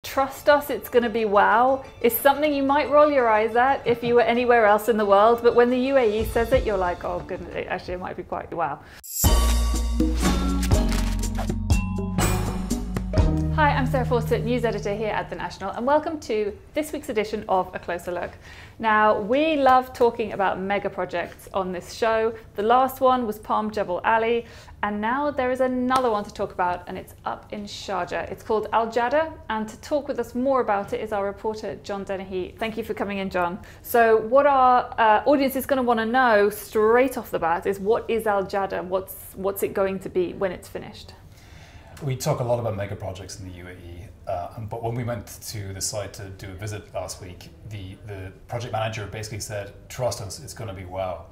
trust us, it's going to be wow, is something you might roll your eyes at if you were anywhere else in the world, but when the UAE says it, you're like, oh goodness, actually it might be quite wow. Hi, I'm Sarah Forster, news editor here at The National, and welcome to this week's edition of A Closer Look. Now, we love talking about mega projects on this show. The last one was Palm Jebel Ali, and now there is another one to talk about, and it's up in Sharjah. It's called Aljada, and to talk with us more about it is our reporter, John Dennehy. Thank you for coming in, John. So what our audience is going to want to know straight off the bat is, what is Aljada? What's it going to be when it's finished? We talk a lot about mega projects in the UAE, but when we went to the site to do a visit last week, the project manager basically said, trust us, it's going to be wow.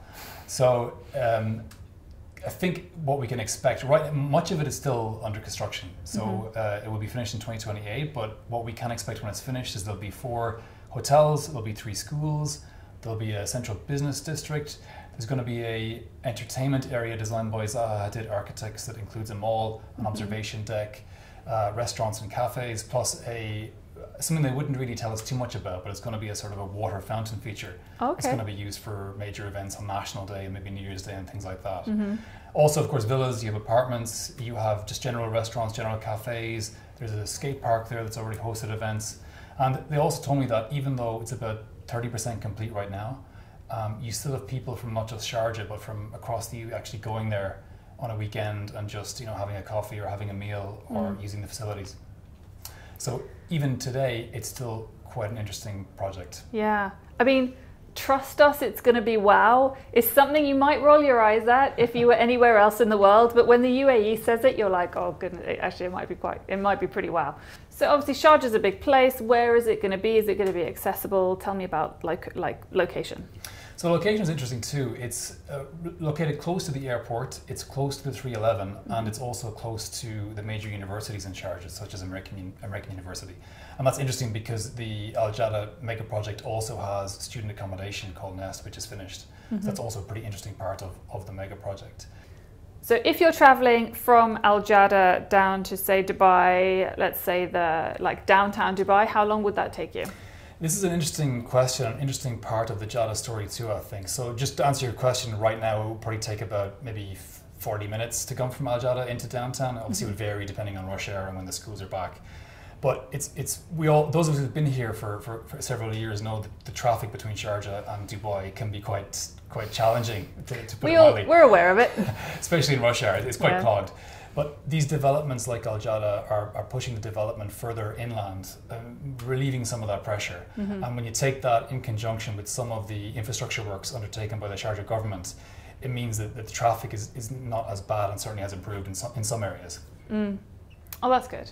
So I think what we can expect, right, much of it is still under construction. So it will be finished in 2028, but what we can expect when it's finished is there'll be 4 hotels, there'll be 3 schools, there'll be a central business district. There's going to be an entertainment area designed by Zaha Architects that includes a mall, an observation deck, restaurants and cafes, plus something they wouldn't really tell us too much about, but it's going to be a sort of a water fountain feature. Okay. It's going to be used for major events on National Day and maybe New Year's Day and things like that. Also, of course, villas, you have apartments, you have just general restaurants, general cafes. There's a skate park there that's already hosted events. And they also told me that even though it's about 30% complete right now, you still have people from not just Sharjah but from across the EU actually going there on a weekend and just having a coffee or having a meal or using the facilities. So even today, it's still quite an interesting project. Yeah, I mean, trust us, it's going to be wow is something you might roll your eyes at if you were anywhere else in the world, but when the UAE says it, you're like, oh goodness, actually it might be pretty wow. So obviously Sharjah's a big place. Where is it going to be? Is it going to be accessible? Tell me about like location. So location is interesting too. It's located close to the airport, it's close to the 311, and it's also close to the major universities in Sharjah, such as American University. And that's interesting because the Aljada mega project also has student accommodation called Nest, which is finished. So that's also a pretty interesting part of the mega project. So if you're traveling from Aljada down to, say, Dubai, let's say downtown Dubai, how long would that take you? This is an interesting question, an interesting part of the Aljada story too, I think. So just to answer your question right now, it will probably take about maybe 40 minutes to come from Aljada into downtown. Obviously it would vary depending on rush hour and when the schools are back. But those of us who've been here for several years know that the traffic between Sharjah and Dubai can be quite challenging, to put it mildly. We're aware of it. Especially in rush hour, it's quite clogged. But these developments like Aljada are pushing the development further inland, relieving some of that pressure. And when you take that in conjunction with some of the infrastructure works undertaken by the Sharjah government, it means that the traffic is not as bad and certainly has improved in some areas. Oh, that's good.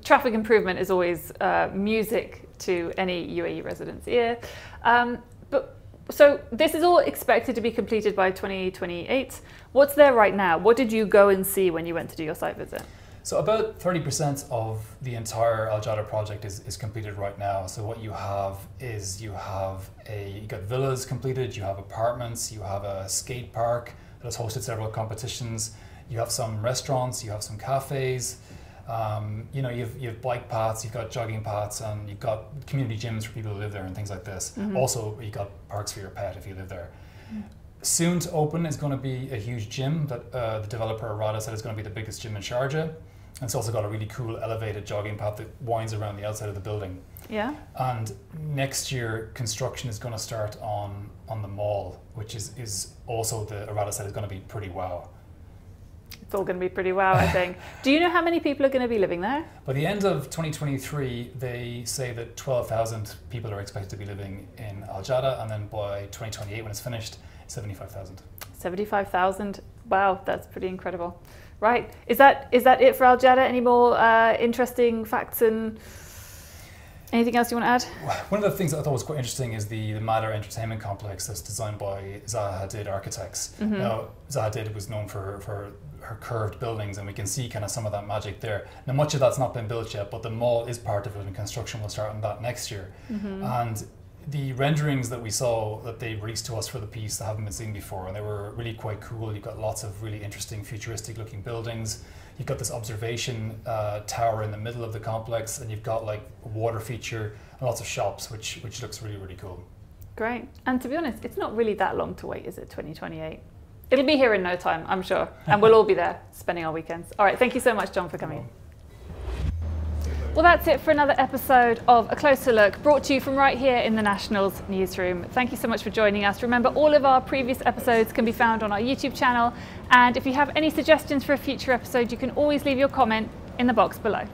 Traffic improvement is always music to any UAE resident's ear. So this is all expected to be completed by 2028. What's there right now? What did you go and see when you went to do your site visit? So about 30% of the entire Aljada project is completed right now. So what you have is you got villas completed, you have apartments, you have a skate park that has hosted several competitions, you have some restaurants, you have some cafes. You have bike paths, you've got jogging paths, and you've got community gyms for people who live there and things like this. Also, you've got parks for your pet if you live there. Soon to open is going to be a huge gym that the developer Aljada said is going to be the biggest gym in Sharjah. And it's also got a really cool elevated jogging path that winds around the outside of the building. Yeah. And next year, construction is going to start on the mall, which is also Aljada said is going to be pretty wow. It's all going to be pretty wow, I think. Do you know how many people are going to be living there? By the end of 2023, they say that 12,000 people are expected to be living in Aljada, and then by 2028, when it's finished, 75,000. 75,000. Wow, that's pretty incredible. Right. Is that it for Aljada? Any more interesting facts and anything else you want to add? One of the things that I thought was quite interesting is the Matter Entertainment Complex that's designed by Zaha Architects. Now, Zaha was known for her curved buildings, and we can see kind of some of that magic there. Now, much of that's not been built yet, but the mall is part of it, and construction will start on that next year. And the renderings that we saw that they released to us for the piece that haven't been seen before, and they were really quite cool. You've got lots of really interesting futuristic looking buildings. You've got this observation tower in the middle of the complex, and you've got like a water feature and lots of shops, which looks really, really cool. Great. And to be honest, it's not really that long to wait, is it? 2028. It'll be here in no time, I'm sure. And we'll all be there spending our weekends. All right, thank you so much, John, for coming. Well, that's it for another episode of A Closer Look, brought to you from right here in the National's newsroom. Thank you so much for joining us. Remember, all of our previous episodes can be found on our YouTube channel. And if you have any suggestions for a future episode, you can always leave your comment in the box below.